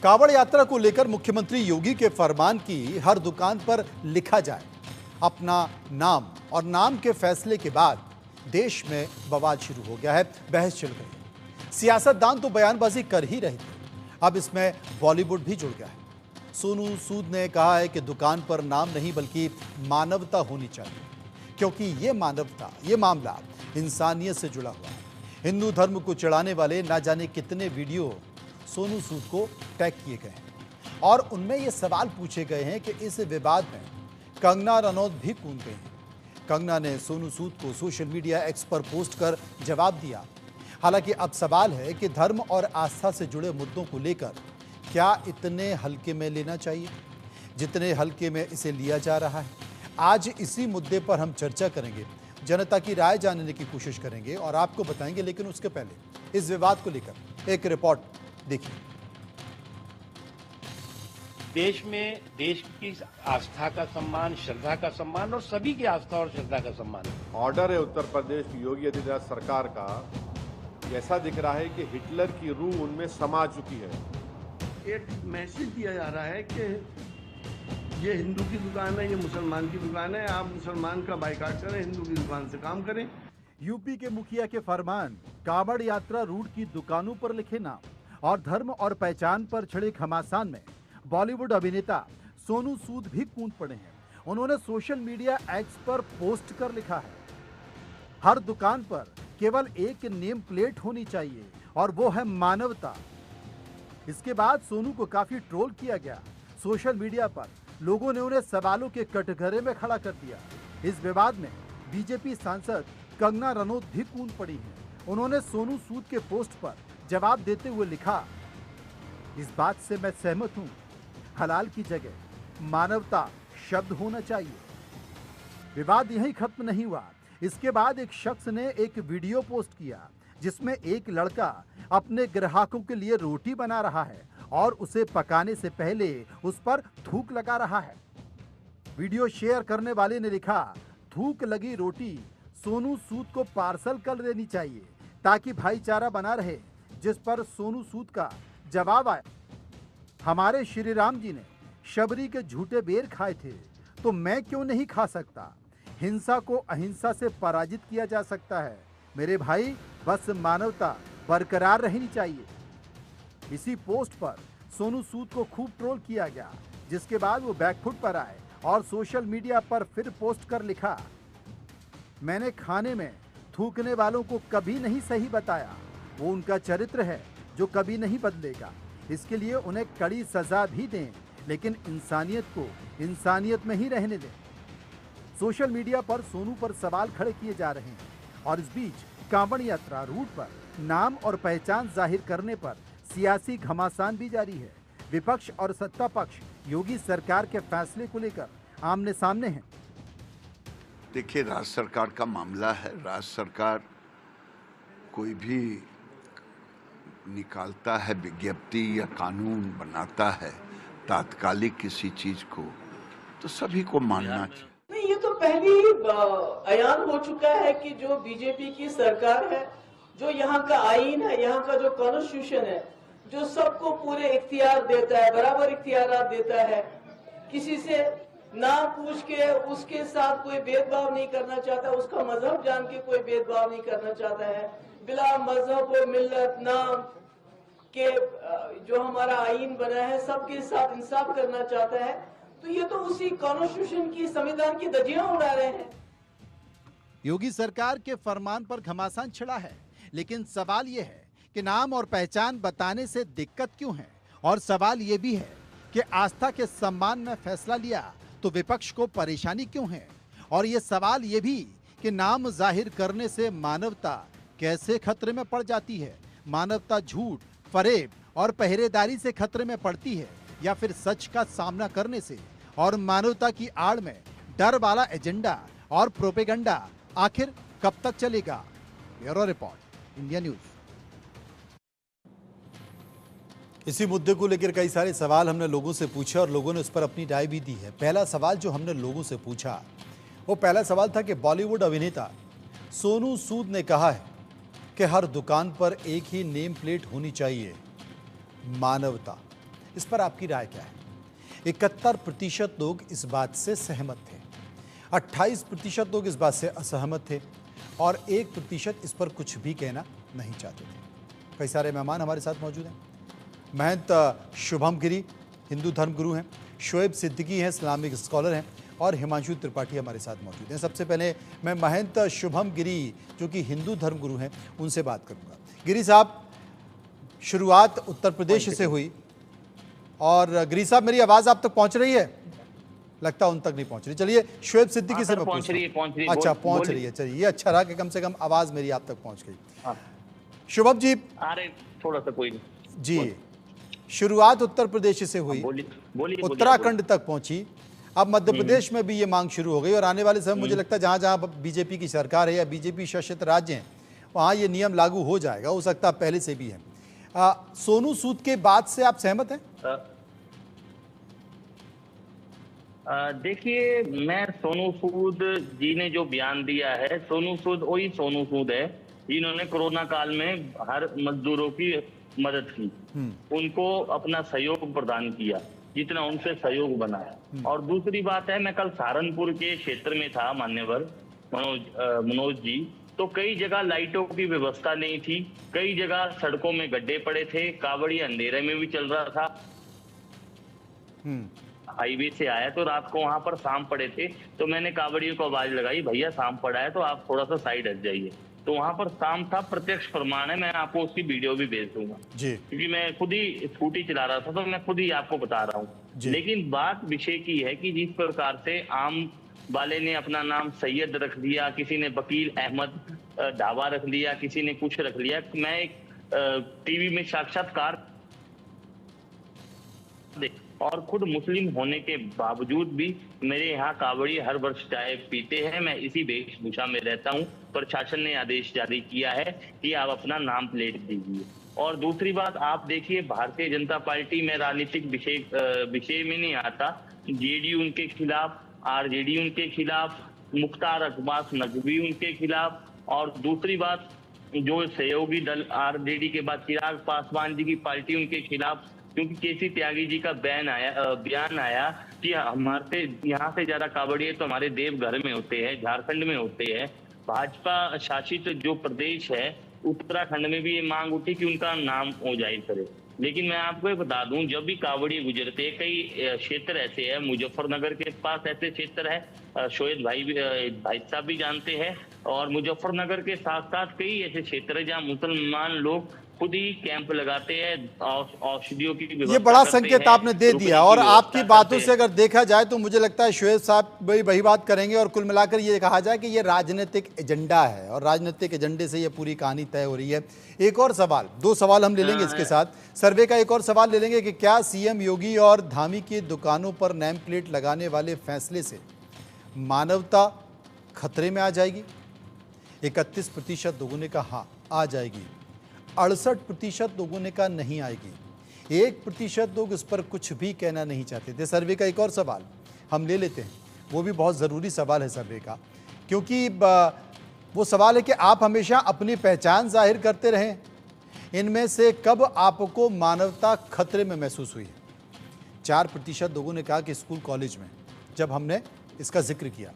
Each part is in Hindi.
कांवड़ यात्रा को लेकर मुख्यमंत्री योगी के फरमान की हर दुकान पर लिखा जाए अपना नाम और नाम के फैसले के बाद देश में बवाल शुरू हो गया है। बहस चल गई है। सियासतदान तो बयानबाजी कर ही रहे थे, अब इसमें बॉलीवुड भी जुड़ गया है। सोनू सूद ने कहा है कि दुकान पर नाम नहीं बल्कि मानवता होनी चाहिए, क्योंकि ये मानवता, ये मामला इंसानियत से जुड़ा हुआ है। हिंदू धर्म को चिढ़ाने वाले ना जाने कितने वीडियो सोनू सूद को टैग किए गए हैं और उनमें ये सवाल पूछे गए हैं कि इस विवाद में कंगना रनौत भी कूद गई हैं। कंगना ने सोनू सूद को सोशल मीडिया एक्स पर पोस्ट कर जवाब दिया। हालांकि अब सवाल है कि धर्म और आस्था से जुड़े मुद्दों को लेकर क्या इतने हल्के में लेना चाहिए जितने हल्के में इसे लिया जा रहा है। आज इसी मुद्दे पर हम चर्चा करेंगे, जनता की राय जानने की कोशिश करेंगे और आपको बताएंगे। लेकिन उसके पहले इस विवाद को लेकर एक रिपोर्ट देखिए। देश में देश की आस्था का सम्मान, श्रद्धा का सम्मान और सभी की आस्था और श्रद्धा का सम्मान। ऑर्डर है उत्तर प्रदेश की योगी आदित्यनाथ सरकार का, ऐसा दिख रहा है कि हिटलर की रूह उनमें समा चुकी है। एक मैसेज दिया जा रहा है कि ये हिंदू की दुकान है, ये मुसलमान की दुकान है, आप मुसलमान का बाइकाट करें, हिंदू की दुकान से काम करें। यूपी के मुखिया के फरमान कांवड़ यात्रा रूट की दुकानों पर लिखे नाम और धर्म और पहचान पर छिड़े घमासान में बॉलीवुड अभिनेता सोनू सूद भी कूद पड़े हैं। उन्होंने सोशल मीडिया एक्स पर पोस्ट कर लिखा है, हर दुकान पर केवल एक नेम प्लेट होनी चाहिए और वो है मानवता। इसके बाद सोनू को काफी ट्रोल किया गया। सोशल मीडिया पर लोगों ने उन्हें सवालों के कटघरे में खड़ा कर दिया। इस विवाद में बीजेपी सांसद कंगना रनौत भी कूद पड़ी हैं। उन्होंने सोनू सूद के पोस्ट पर जवाब देते हुए लिखा, इस बात से मैं सहमत हूं, हलाल की जगह मानवता शब्द होना चाहिए। विवाद यहीं खत्म नहीं हुआ। इसके बाद एक शख्स ने एक वीडियो पोस्ट किया जिसमें एक लड़का अपने ग्राहकों के लिए रोटी बना रहा है और उसे पकाने से पहले उस पर थूक लगा रहा है। वीडियो शेयर करने वाले ने लिखा, थूक लगी रोटी सोनू सूद को पार्सल कर देनी चाहिए ताकि भाईचारा बना रहे। जिस पर सोनू सूद का जवाब आया, हमारे श्री राम जी ने शबरी के झूठे बेर खाए थे तो मैं क्यों नहीं खा सकता। हिंसा को अहिंसा से पराजित किया जा सकता है मेरे भाई, बस मानवता बरकरार रहनी चाहिए। इसी पोस्ट पर सोनू सूद को खूब ट्रोल किया गया, जिसके बाद वो बैकफुट पर आए और सोशल मीडिया पर फिर पोस्ट कर लिखा, मैंने खाने में थूकने वालों को कभी नहीं सही बताया, वो उनका चरित्र है जो कभी नहीं बदलेगा। इसके लिए उन्हें कड़ी सजा भी दें, लेकिन इंसानियत को इंसानियत में ही रहने दें। सोशल मीडिया पर सोनू पर सवाल खड़े किए जा रहे हैं और इस बीच कांवड़ यात्रा रूट पर नाम और पहचान जाहिर करने पर सियासी घमासान भी जारी है। विपक्ष और सत्ता पक्ष योगी सरकार के फैसले को लेकर आमने सामने हैं। देखिए, राज्य सरकार का मामला है। राज्य सरकार कोई भी निकालता है विज्ञप्ति या कानून बनाता है तात्कालिक किसी चीज को, तो सभी को मानना चाहिए। नहीं, ये तो पहले ही अयान हो चुका है कि जो बीजेपी की सरकार है, जो यहाँ का आईन है, यहाँ का जो कॉन्स्टिट्यूशन है, जो सबको पूरे इख्तियार देता है, बराबर इख्तियार देता है, किसी से ना पूछ के उसके साथ कोई भेदभाव नहीं करना चाहता, उसका मजहब जान के कोई भेदभाव नहीं करना चाहता है, बिला मजहब और मिल्लत नाम के जो हमारा आईन बना है सबके साथ इंसाफ करना चाहता है। तो ये तो उसी कॉन्स्टिट्यूशन की, संविधान की धज्जियां उड़ा रहे हैं। योगी सरकार के फरमान पर घमासान छिड़ा है, लेकिन सवाल यह है कि नाम और पहचान बताने से दिक्कत क्यों है। और सवाल यह भी है कि आस्था के सम्मान में फैसला लिया तो विपक्ष को परेशानी क्यों है। और यह सवाल यह भी कि नाम जाहिर करने से मानवता कैसे खतरे में पड़ जाती है। मानवता झूठ, फरेब और पहरेदारी से खतरे में पड़ती है या फिर सच का सामना करने से। और मानवता की आड़ में डर वाला एजेंडा और प्रोपेगेंडा आखिर कब तक चलेगा। Bureau report, India news. इसी मुद्दे को लेकर कई सारे सवाल हमने लोगों से पूछे और लोगों ने उस पर अपनी राय भी दी है। पहला सवाल जो हमने लोगों से पूछा, वो पहला सवाल था कि बॉलीवुड अभिनेता सोनू सूद ने कहा है कि हर दुकान पर एक ही नेम प्लेट होनी चाहिए, मानवता। इस पर आपकी राय क्या है? 71% लोग इस बात से सहमत थे, 28% लोग इस बात से असहमत थे और 1% इस पर कुछ भी कहना नहीं चाहते थे। कई सारे मेहमान हमारे साथ मौजूद हैं। महंत शुभम गिरी हिंदू धर्मगुरु हैं, शोएब सिद्दीकी हैं, इस्लामिक स्कॉलर हैं और हिमांशु त्रिपाठी हमारे साथ मौजूद हैं। सबसे पहले मैं महंत शुभम गिरी जो कि हिंदू धर्मगुरु हैं उनसे बात करूंगा। गिरी साहब, शुरुआत उत्तर प्रदेश से हुई और गिरी साहब मेरी आवाज़ आप तक पहुंच रही है? लगता उन तक नहीं पहुंच रही। चलिए शोएब सिद्दीकी से मैं पहुंच रही है। अच्छा, पहुंच रही है। चलिए, ये अच्छा रहा कि कम से कम आवाज़ मेरी आप तक पहुंच गई। शुभम जी, अरे थोड़ा सा कोई नहीं जी, शुरुआत उत्तर प्रदेश से हुई, उत्तराखंड तक पहुंची, अब मध्य प्रदेश में भी ये मांग शुरू हो गई और आने वाले समय मुझे लगता है जहां जहां बीजेपी की सरकार है या बीजेपी शासित राज्य हैं वहां ये नियम लागू हो जाएगा, हो सकता है पहले से भी है। सोनू सूद के बाद से आप सहमत हैं? देखिए, मैं सोनू सूद जी ने जो बयान दिया है, सोनू सूद वही सोनू सूद है जिन्होंने कोरोना काल में हर मजदूरों की मदद की, उनको अपना सहयोग प्रदान किया जितना उनसे सहयोग बना है। और दूसरी बात है, मैं कल सहारनपुर के क्षेत्र में था, मान्यवर मनोज जी, तो कई जगह लाइटों की व्यवस्था नहीं थी, कई जगह सड़कों में गड्ढे पड़े थे, कावड़ी अंधेरे में भी चल रहा था। हाईवे से आया तो रात को वहां पर शाम पड़े थे, तो मैंने कावड़ियों को आवाज लगाई, भैया शाम पड़ा है तो आप थोड़ा सा साइड हट जाइए। तो वहां पर शाम था, प्रत्यक्ष प्रमाण है, मैं आपको उसकी वीडियो भी भेज दूंगा क्योंकि मैं खुद ही स्कूटी चला रहा था तो मैं खुद ही आपको बता रहा हूँ। लेकिन बात विषय की है कि जिस प्रकार से आम वाले ने अपना नाम सैयद रख दिया, किसी ने वकील अहमद ढाबा रख लिया, किसी ने कुछ रख लिया। मैं एक टीवी में साक्षात्कार और खुद मुस्लिम होने के बावजूद भी मेरे यहाँ कावड़ी हर वर्ष चाय पीते हैं, मैं इसी वेशभूषा में रहता हूँ। प्रशासन ने आदेश जारी किया है कि आप अपना नाम प्लेट दीजिए। और दूसरी बात, आप देखिए, भारतीय जनता पार्टी में राजनीतिक विषय में नहीं आता, जेडीयू उनके खिलाफ, आरजेडी उनके खिलाफ, मुख्तार अब्बास नकवी उनके खिलाफ, और दूसरी बात जो सहयोगी दल आरजेडी के बाद चिराग पासवान जी की पार्टी उनके खिलाफ, क्योंकि केसी त्यागी जी का बयान आया कि हमारे यहाँ से ज्यादा कावड़िए तो हमारे देवघर में होते हैं, झारखंड में होते हैं। भाजपा शासित जो प्रदेश है उत्तराखंड में भी ये मांग उठी कि उनका नाम हो जाहिर करे। लेकिन मैं आपको ये बता दूं, जब भी कावड़िए गुजरते हैं, कई क्षेत्र ऐसे हैं, मुजफ्फरनगर के पास ऐसे क्षेत्र है, शोएब भाई साहब भी जानते हैं, और मुजफ्फरनगर के साथ साथ कई ऐसे क्षेत्र है जहाँ मुसलमान लोग खुद ही कैंप लगाते हैं, औषधियों की व्यवस्था। ये बड़ा संकेत आपने दे दिया और आपकी बातों से अगर देखा जाए तो मुझे लगता है शोएब साहब वही बात करेंगे और कुल मिलाकर ये कहा जाए कि ये राजनीतिक एजेंडा है और राजनीतिक एजेंडे से ये पूरी कहानी तय हो रही है। एक और सवाल, 2 सवाल हम ले लेंगे इसके साथ, सर्वे का एक और सवाल ले लेंगे कि क्या सीएम योगी और धामी की दुकानों पर नेम प्लेट लगाने वाले फैसले से मानवता खतरे में आ जाएगी? 31% लोगों ने कहा हाँ आ जाएगी, 68% लोगों ने कहा नहीं आएगी, 1% लोग इस पर कुछ भी कहना नहीं चाहते थे। सर्वे का एक और सवाल हम ले लेते हैं, वो भी बहुत ज़रूरी सवाल है सर्वे का, क्योंकि वो सवाल है कि आप हमेशा अपनी पहचान जाहिर करते रहें, इनमें से कब आपको मानवता खतरे में महसूस हुई है? 4% लोगों ने कहा कि स्कूल कॉलेज में जब हमने इसका जिक्र किया,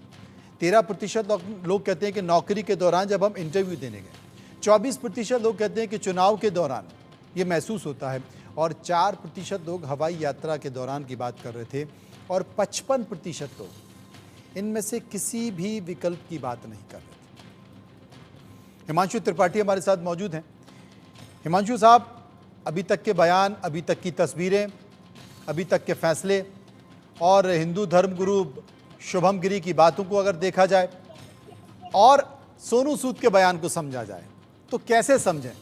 13% लोग कहते हैं कि नौकरी के दौरान जब हम इंटरव्यू देने गए, 24% लोग कहते हैं कि चुनाव के दौरान ये महसूस होता है, और 4% लोग हवाई यात्रा के दौरान की बात कर रहे थे, और 55% लोग इनमें से किसी भी विकल्प की बात नहीं कर रहे थे। हिमांशु त्रिपाठी हमारे साथ मौजूद हैं। हिमांशु साहब, अभी तक के बयान, अभी तक की तस्वीरें, अभी तक के फैसले और हिंदू धर्मगुरु शुभम गिरी की बातों को अगर देखा जाए और सोनू सूद के बयान को समझा जाए तो कैसे समझें?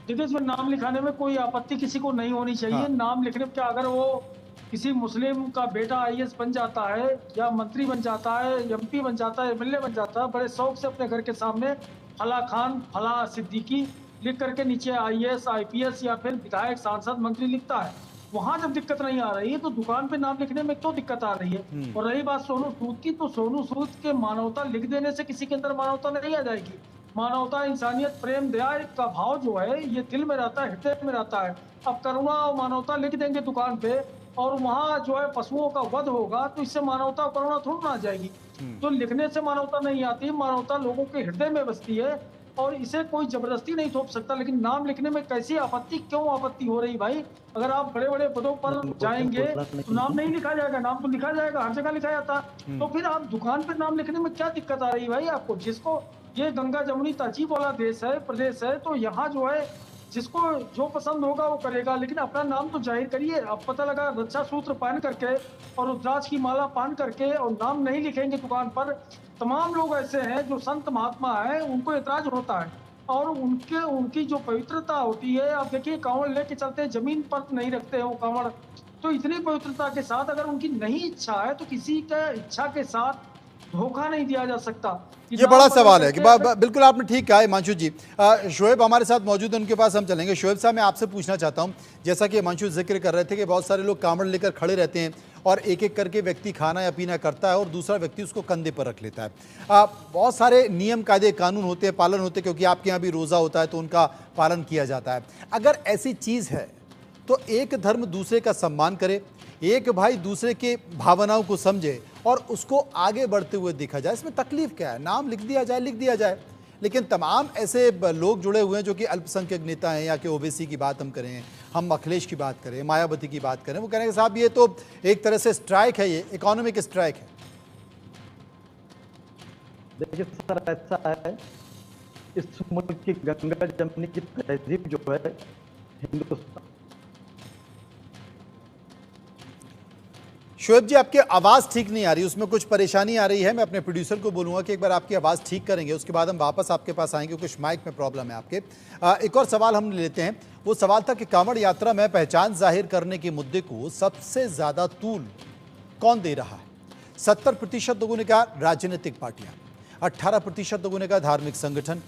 देखिए, इसमें नाम लिखाने में कोई आपत्ति किसी को नहीं होनी चाहिए। हाँ। नाम लिखने में क्या, अगर वो किसी मुस्लिम का बेटा आईएएस बन जाता है या मंत्री बन जाता है, एमपी बन जाता है, एमएलए बन जाता है, बड़े शौक से अपने घर के सामने फला खान फला सिद्दीकी लिख करके नीचे आईएएस आईपीएस या फिर विधायक सांसद मंत्री लिखता है, वहां जब दिक्कत नहीं आ रही है तो दुकान पे नाम लिखने में क्यों दिक्कत आ रही है? और रही बात सोनू सूद की, तो सोनू सूद के मानवता लिख देने से किसी के अंदर मानवता नहीं आ जाएगी। मानवता, इंसानियत, प्रेम, दया का भाव जो है ये दिल में रहता है, हृदय में रहता है। अब करुणा और मानवता लिख देंगे दुकान पे और वहाँ जो है पशुओं का वध होगा, तो इससे मानवता और करुणा थोड़ी ना आ जाएगी। तो लिखने से मानवता नहीं आती, मानवता लोगों के हृदय में बसती है और इसे कोई जबरदस्ती नहीं थोप सकता। लेकिन नाम लिखने में कैसी आपत्ति, क्यों आपत्ति हो रही भाई? अगर आप बड़े बड़े पदों पर जाएंगे तो नाम नहीं लिखा जाएगा? नाम तो लिखा जाएगा, हर जगह लिखा जाता। तो फिर आप दुकान पे नाम लिखने में क्या दिक्कत आ रही भाई आपको? जिसको ये गंगा जमुनी तहजीब वाला देश है, प्रदेश है, तो यहाँ जो है जिसको जो पसंद होगा वो करेगा, लेकिन अपना नाम तो जाहिर करिए। अब पता लगा रक्षा सूत्र पहन करके और रुद्राक्ष की माला पहन करके और नाम नहीं लिखेंगे दुकान पर। तमाम लोग ऐसे हैं जो संत महात्मा हैं, उनको एतराज होता है और उनकी जो पवित्रता होती है। आप देखिए कांवड़ लेके चलते हैं, जमीन पर नहीं रखते हैं वो कांवड़। तो इतनी पवित्रता के साथ अगर उनकी नहीं इच्छा है तो किसी का इच्छा के साथ धोखा नहीं दिया जा सकता। ये बड़ा सवाल है कि बिल्कुल आपने ठीक कहा हिमांशु जी। शोएब हमारे साथ मौजूद है, उनके पास हम चलेंगे। शोएब साहब, मैं आपसे पूछना चाहता हूं, जैसा कि हिमांशु जिक्र कर रहे थे कि बहुत सारे लोग कांवड़ लेकर खड़े रहते हैं और एक एक करके व्यक्ति खाना या पीना करता है और दूसरा व्यक्ति उसको कंधे पर रख लेता है। बहुत सारे नियम कायदे कानून होते हैं, पालन होते हैं, क्योंकि आपके यहाँ भी रोज़ा होता है तो उनका पालन किया जाता है। अगर ऐसी चीज़ है तो एक धर्म दूसरे का सम्मान करे, एक भाई दूसरे के भावनाओं को समझे और उसको आगे बढ़ते हुए देखा जाए। इसमें तकलीफ क्या है? नाम लिख दिया जाए। लेकिन तमाम ऐसे लोग जुड़े हुए हैं जो कि अल्पसंख्यक नेता हैं, या कि ओबीसी की बात हम करें, हम अखिलेश की बात करें, मायावती की बात करें, वो कह रहे हैं साहब ये तो एक तरह से स्ट्राइक है, ये इकोनॉमिक स्ट्राइक है। देखिए सर, ऐसा है, इस मुल्क की गंगा जमुनी की तहजीब जो है हिंदुस्तान। शोएब जी, आपकी आवाज़ ठीक नहीं आ रही, उसमें कुछ परेशानी आ रही है। मैं अपने प्रोड्यूसर को बोलूँगा कि एक बार आपकी आवाज़ ठीक करेंगे, उसके बाद हम वापस आपके पास आएंगे, कुछ माइक में प्रॉब्लम है आपके। एक और सवाल हम लेते हैं। वो सवाल था कि कांवड़ यात्रा में पहचान जाहिर करने के मुद्दे को सबसे ज़्यादा तूल कौन दे रहा है? 70% लोगों ने कहा राजनीतिक पार्टियाँ, 18% लोगों ने कहा धार्मिक संगठन,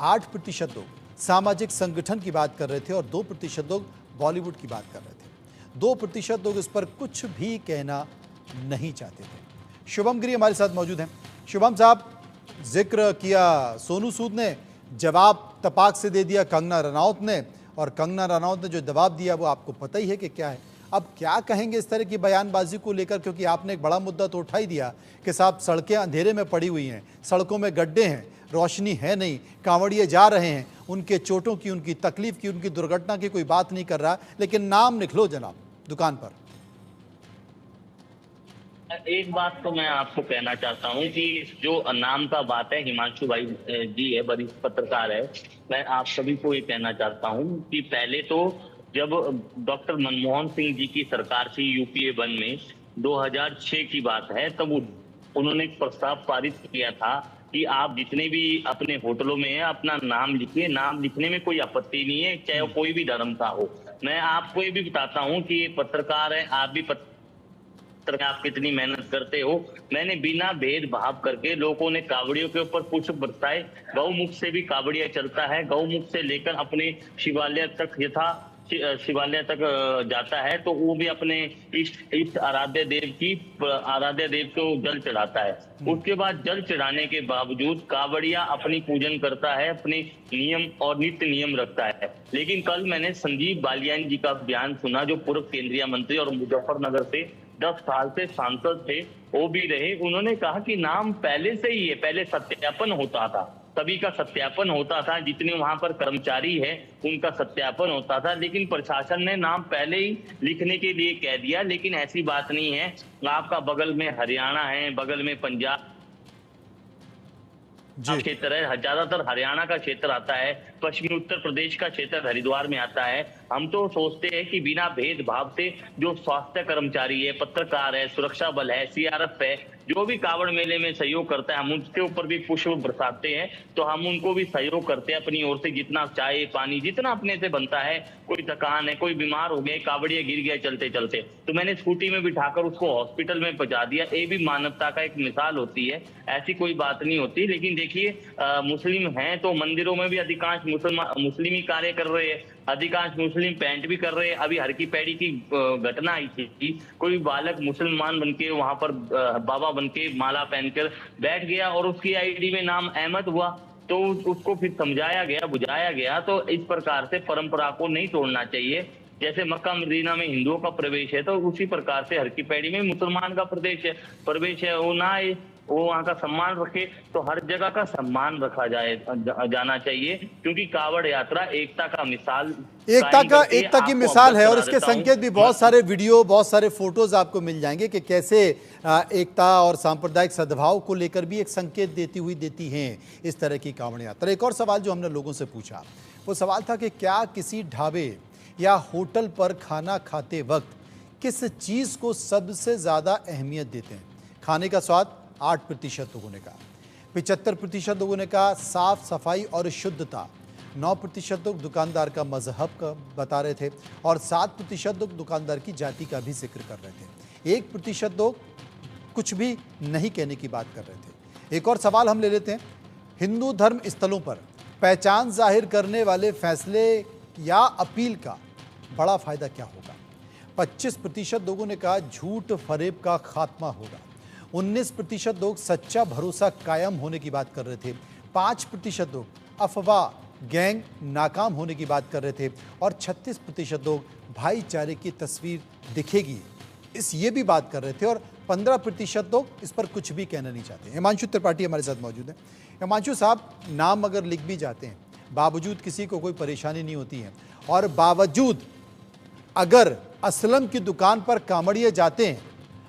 8% लोग सामाजिक संगठन की बात कर रहे थे और 2% लोग बॉलीवुड की बात कर रहे थे। 2% लोग इस पर कुछ भी कहना नहीं चाहते थे। शुभम गिरी हमारे साथ मौजूद हैं। शुभम साहब, जिक्र किया सोनू सूद ने, जवाब तपाक से दे दिया कंगना रनौत ने, और कंगना रनौत ने जो जवाब दिया वो आपको पता ही है कि क्या है। अब क्या कहेंगे इस तरह की बयानबाजी को लेकर, क्योंकि आपने एक बड़ा मुद्दा तो उठा ही दिया कि साहब सड़कें अंधेरे में पड़ी हुई हैं, सड़कों में गड्ढे हैं, रोशनी है नहीं, कांवड़िए जा रहे हैं, उनके चोटों की, उनकी तकलीफ की, उनकी दुर्घटना की कोई बात नहीं कर रहा, लेकिन नाम लिख लो जनाब दुकान पर। एक बात तो मैं आपको कहना चाहता हूं कि जो नाम का बात है, हिमांशु भाई जी है, वरिष्ठ पत्रकार है, मैं आप सभी को ये कहना चाहता हूं कि पहले तो जब डॉक्टर मनमोहन सिंह जी की सरकार थी यूपीए 1 में, 2006 की बात है, तब उन्होंने एक प्रस्ताव पारित किया था कि आप जितने भी अपने होटलों में हैं अपना नाम लिखिए। नाम लिखने में कोई आपत्ति नहीं है, चाहे वो कोई भी धर्म का हो। मैं आपको ये भी बताता हूँ कि ये पत्रकार है, आप भी आप कितनी मेहनत करते हो। मैंने बिना भेदभाव करके लोगों ने कावड़ियों के ऊपर पुष्प बरसाए। गौमुख से भी कावड़िया चलता है, गौमुख से लेकर अपने शिवालय तक जाता है, तो वो भी अपने इष्ट आराध्य देव को जल चढ़ाता है। उसके बाद जल चढ़ाने के बावजूद कावड़िया अपनी पूजन करता है, अपने नियम और नित्य नियम रखता है। लेकिन कल मैंने संजीव बालियान जी का बयान सुना, जो पूर्व केंद्रीय मंत्री और मुजफ्फरनगर से 10 साल से सांसद थे, वो भी रहे। उन्होंने कहा कि नाम पहले से ही है, पहले सत्यापन होता था, सभी का सत्यापन होता था, जितने वहां पर कर्मचारी है उनका सत्यापन होता था, लेकिन प्रशासन ने नाम पहले ही लिखने के लिए कह दिया। लेकिन ऐसी बात नहीं है। आपका बगल में हरियाणा है, बगल में पंजाब क्षेत्र है, ज्यादातर हरियाणा का क्षेत्र आता है, पश्चिमी उत्तर प्रदेश का क्षेत्र हरिद्वार में आता है। हम तो सोचते हैं कि बिना भेदभाव से जो स्वास्थ्य कर्मचारी है, पत्रकार है, सुरक्षा बल है, सीआरएफ है, जो भी कावड़ मेले में सहयोग करता है, हम उसके ऊपर भी पुष्प बरसाते हैं। तो हम उनको भी सहयोग करते हैं अपनी ओर से, जितना चाय पानी जितना अपने से बनता है। कोई थकान है, कोई बीमार हो गया, कावड़िया गिर गया चलते चलते, तो मैंने स्कूटी में बिठाकर उसको हॉस्पिटल में पहुंचा दिया। ये भी मानवता का एक मिसाल होती है, ऐसी कोई बात नहीं होती। लेकिन देखिए, मुस्लिम हैं तो मंदिरों में भी अधिकांश मुस्लिम ही कार्य कर रहे हैं, अधिकांश मुस्लिम पेंट भी कर रहे हैं। अभी हर की पैड़ी की घटना आई थी, कोई बालक मुसलमान बनके वहां पर बाबा बनके माला पहनकर बैठ गया और उसकी आईडी में नाम अहमद हुआ। तो उसको फिर समझाया गया, बुझाया गया। तो इस प्रकार से परंपरा को नहीं तोड़ना चाहिए। जैसे मक्का मदीना में हिंदुओं का प्रवेश है, तो उसी प्रकार से हर की पैड़ी में मुसलमान का प्रवेश है। वो ना वो वहाँ का सम्मान रखे, तो हर जगह का सम्मान रखा जाना चाहिए, क्योंकि कावड़ यात्रा एकता का मिसाल, एकता की मिसाल है। और इसके संकेत भी बहुत सारे वीडियो, बहुत सारे फोटोज आपको मिल जाएंगे कि कैसे एकता और सांप्रदायिक सद्भाव को लेकर भी एक संकेत देती हैं इस तरह की कावड़ यात्रा। एक और सवाल जो हमने लोगों से पूछा, वो सवाल था कि क्या किसी ढाबे या होटल पर खाना खाते वक्त किस चीज़ को सबसे ज़्यादा अहमियत देते हैं? खाने का स्वाद 8% लोगों ने कहा, 75% लोगों ने कहा साफ सफाई और शुद्धता, 9% लोग दुकानदार का मजहब का बता रहे थे और 7% लोग दुकानदार की जाति का भी जिक्र कर रहे थे। 1% लोग कुछ भी नहीं कहने की बात कर रहे थे। एक और सवाल हम ले लेते हैं, हिंदू धर्म स्थलों पर पहचान जाहिर करने वाले फैसले या अपील का बड़ा फायदा क्या होगा? 25% लोगों ने कहा झूठ फरेब का खात्मा होगा, 19% लोग सच्चा भरोसा कायम होने की बात कर रहे थे, 5% लोग अफवाह गैंग नाकाम होने की बात कर रहे थे और 36% लोग भाईचारे की तस्वीर दिखेगी ये भी बात कर रहे थे और 15% लोग इस पर कुछ भी कहना नहीं चाहते। हिमांशु त्रिपाठी हमारे साथ मौजूद हैं। हिमांशु साहब, नाम अगर लिख भी जाते हैं, बावजूद किसी को कोई परेशानी नहीं होती है, और बावजूद अगर असलम की दुकान पर कांवड़िए जाते हैं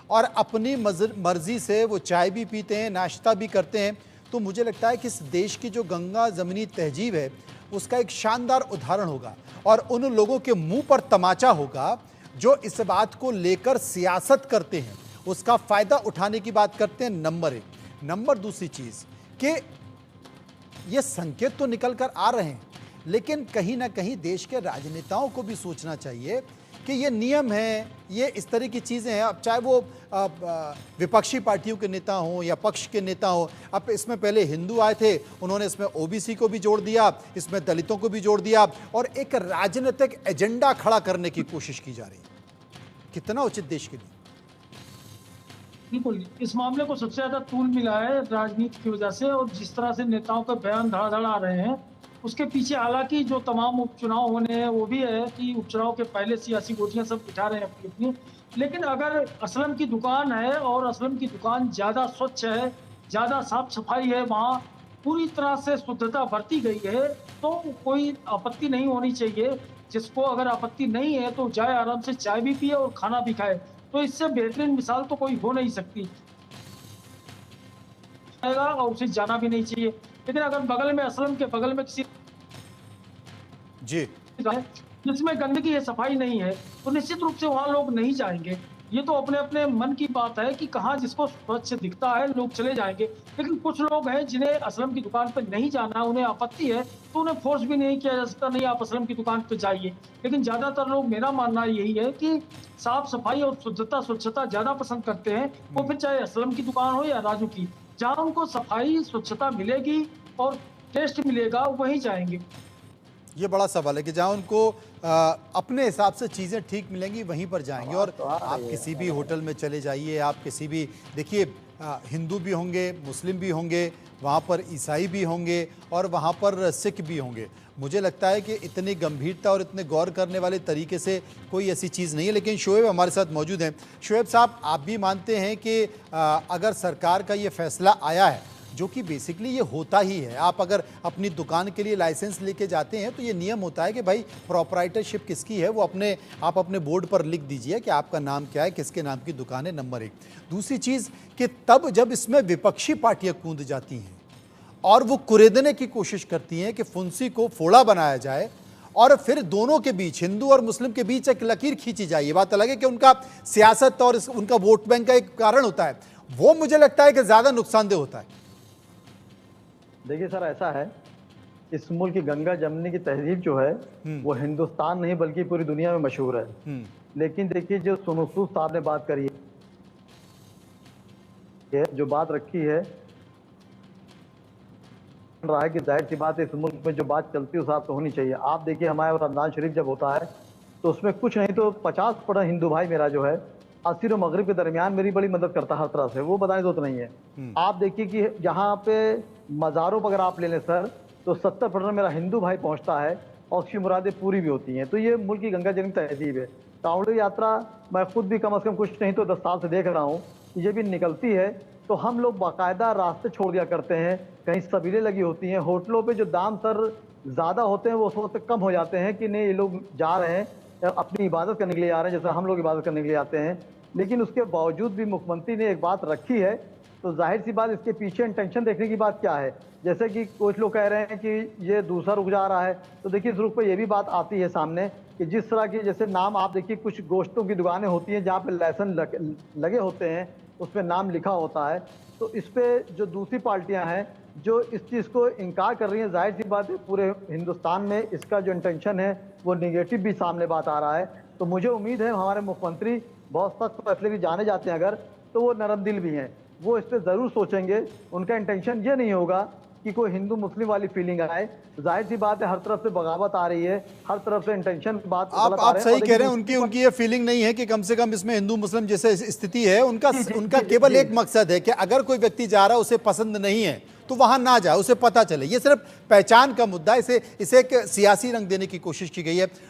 और अपनी मर्जी से वो चाय भी पीते हैं, नाश्ता भी करते हैं, तो मुझे लगता है कि इस देश की जो गंगा जमनी तहजीब है उसका एक शानदार उदाहरण होगा और उन लोगों के मुंह पर तमाचा होगा जो इस बात को लेकर सियासत करते हैं, उसका फायदा उठाने की बात करते हैं। नंबर 1। नंबर दूसरी चीज कि ये संकेत तो निकल कर आ रहे हैं, लेकिन कहीं ना कहीं देश के राजनेताओं को भी सोचना चाहिए कि ये नियम है, ये इस तरह की चीज़ें हैं। अब चाहे वो विपक्षी पार्टियों के नेता हों या पक्ष के नेता हों, अब इसमें पहले हिंदू आए थे, उन्होंने इसमें ओबीसी को भी जोड़ दिया, इसमें दलितों को भी जोड़ दिया और एक राजनीतिक एजेंडा खड़ा करने की कोशिश की जा रही है। कितना उचित देश के लिए? बिल्कुल, इस मामले को सबसे ज्यादा तूल मिला है राजनीति की वजह से, और जिस तरह से नेताओं के बयान धड़ाधड़ आ रहे हैं उसके पीछे हालांकि जो तमाम उपचुनाव होने हैं वो भी है कि उपचुनाव के पहले सियासी गोटियां सब बिठा रहे हैं अपनी अपनी, लेकिन अगर असलम की दुकान है और असलम की दुकान ज़्यादा स्वच्छ है, ज़्यादा साफ सफाई है, वहाँ पूरी तरह से शुद्धता बरती गई है, तो कोई आपत्ति नहीं होनी चाहिए। जिसको अगर आपत्ति नहीं है तो जाए आराम से चाय भी पिए और खाना भी खाए, तो इससे बेहतरीन मिसाल तो कोई हो नहीं सकती और उसे जाना भी नहीं चाहिए। लेकिन अगर बगल में असलम के बगल में किसी जी जिसमें गंदगी है, सफाई नहीं है, तो निश्चित रूप से वहां लोग नहीं जाएंगे। ये तो अपने अपने मन की बात है कि कहाँ जिसको स्वच्छ दिखता है लोग चले जाएंगे। लेकिन कुछ लोग हैं जिन्हें असलम की दुकान पर नहीं जाना, उन्हें आपत्ति है, तो उन्हें फोर्स भी नहीं किया जा सकता, नहीं आप असलम की दुकान पर जाइए। लेकिन ज्यादातर लोग, मेरा मानना यही है कि साफ सफाई और शुद्धता स्वच्छता ज्यादा पसंद करते हैं, वो फिर चाहे असलम की दुकान हो या राजू की, जहाँ उनको सफाई स्वच्छता मिलेगी और टेस्ट मिलेगा वहीं जाएंगे। ये बड़ा सवाल है कि जहाँ उनको अपने हिसाब से चीज़ें ठीक मिलेंगी वहीं पर जाएंगे। और आप किसी भी होटल में चले जाइए, आप किसी भी, देखिए हिंदू भी होंगे, मुस्लिम भी होंगे, वहाँ पर ईसाई भी होंगे और वहाँ पर सिख भी होंगे। मुझे लगता है कि इतनी गंभीरता और इतने गौर करने वाले तरीके से कोई ऐसी चीज़ नहीं है। लेकिन शोएब हमारे साथ मौजूद हैं। शोएब साहब, आप भी मानते हैं कि अगर सरकार का ये फैसला आया है, जो कि बेसिकली ये होता ही है, आप अगर अपनी दुकान के लिए लाइसेंस लेके जाते हैं तो ये नियम होता है कि भाई प्रोप्राइटरशिप किसकी है वो आप अपने बोर्ड पर लिख दीजिए कि आपका नाम क्या है, किसके नाम की दुकान है। नंबर 1। दूसरी चीज़ कि तब जब इसमें विपक्षी पार्टियां कूद जाती हैं और वो कुरेदने की कोशिश करती हैं कि फुंसी को फोड़ा बनाया जाए और फिर दोनों के बीच, हिंदू और मुस्लिम के बीच एक लकीर खींची जाए। ये बात अलग है कि उनका सियासत और उनका वोट बैंक का एक कारण होता है, वो मुझे लगता है कि ज़्यादा नुकसानदेह होता है। देखिए सर, ऐसा है, इस मुल्क की गंगा जमनी की तहजीब जो है वो हिंदुस्तान नहीं बल्कि पूरी दुनिया में मशहूर है। लेकिन देखिए जो सोनू सूद साहब ने बात करी है, जो बात रखी है, रहा है कि जाहिर सी बात है इस मुल्क में जो बात चलती है उस हिसाब से होनी चाहिए। आप देखिए हमारे रमजान शरीफ जब होता है तो उसमें कुछ नहीं तो 50% हिंदू भाई मेरा जो है असर और मगरिब के दरमियान मेरी बड़ी मदद करता है हर तरह से, वो बताने तो नहीं है। आप देखिए कि जहाँ पे मज़ारों पर अगर आप ले लें सर, तो 70% मेरा हिंदू भाई पहुंचता है और उसकी मुरादें पूरी भी होती हैं। तो ये मुल्क की गंगा जमनी तहजीब है। कांवड़ यात्रा मैं खुद भी कम से कम कुछ नहीं तो 10 साल से देख रहा हूँ, ये भी निकलती है तो हम लोग बाकायदा रास्ते छोड़ दिया करते हैं, कहीं सबीलें लगी होती हैं, होटलों पे जो दाम सर ज़्यादा होते हैं वो उस वक्त कम हो जाते हैं कि नहीं ये लोग जा रहे हैं अपनी इबादत करने के लिए, आ रहे हैं जैसे हम लोग इबादत करने के लिए आते हैं। लेकिन उसके बावजूद भी मुख्यमंत्री ने एक बात रखी है, तो जाहिर सी बात इसके पीछे इंटेंशन देखने की बात क्या है। जैसे कि कुछ लोग कह रहे हैं कि ये दूसरा रुक जा रहा है, तो देखिए इस रुख पर यह भी बात आती है सामने कि जिस तरह की जैसे नाम आप देखिए कुछ गोश्तों की दुकानें होती हैं जहाँ पे लाइसेंस लगे होते हैं, उसमें नाम लिखा होता है। तो इस पे जो दूसरी पार्टियां हैं जो इस चीज़ को इनकार कर रही हैं, जाहिर सी बात है पूरे हिंदुस्तान में इसका जो इंटेंशन है वो निगेटिव भी सामने बात आ रहा है। तो मुझे उम्मीद है हमारे मुख्यमंत्री बहुत सख्त फैसले भी जाने जाते हैं अगर, तो वो नरम दिल भी हैं, वो इस पर ज़रूर सोचेंगे। उनका इंटेंशन ये नहीं होगा कि कोई हिंदू मुस्लिम वाली फीलिंग आए। जाहिर सी बात है हर तरफ से बगावत आ रही है, हर तरफ से इंटेंशन बात आप सही कह रहे हैं। उनकी ये फीलिंग नहीं है कि कम से कम इसमें हिंदू मुस्लिम जैसे स्थिति है, उनका केवल एक मकसद है कि अगर कोई व्यक्ति जा रहा है उसे पसंद नहीं है तो वहां ना जाए, उसे पता चले। ये सिर्फ पहचान का मुद्दा, इसे एक सियासी रंग देने की कोशिश की गई है।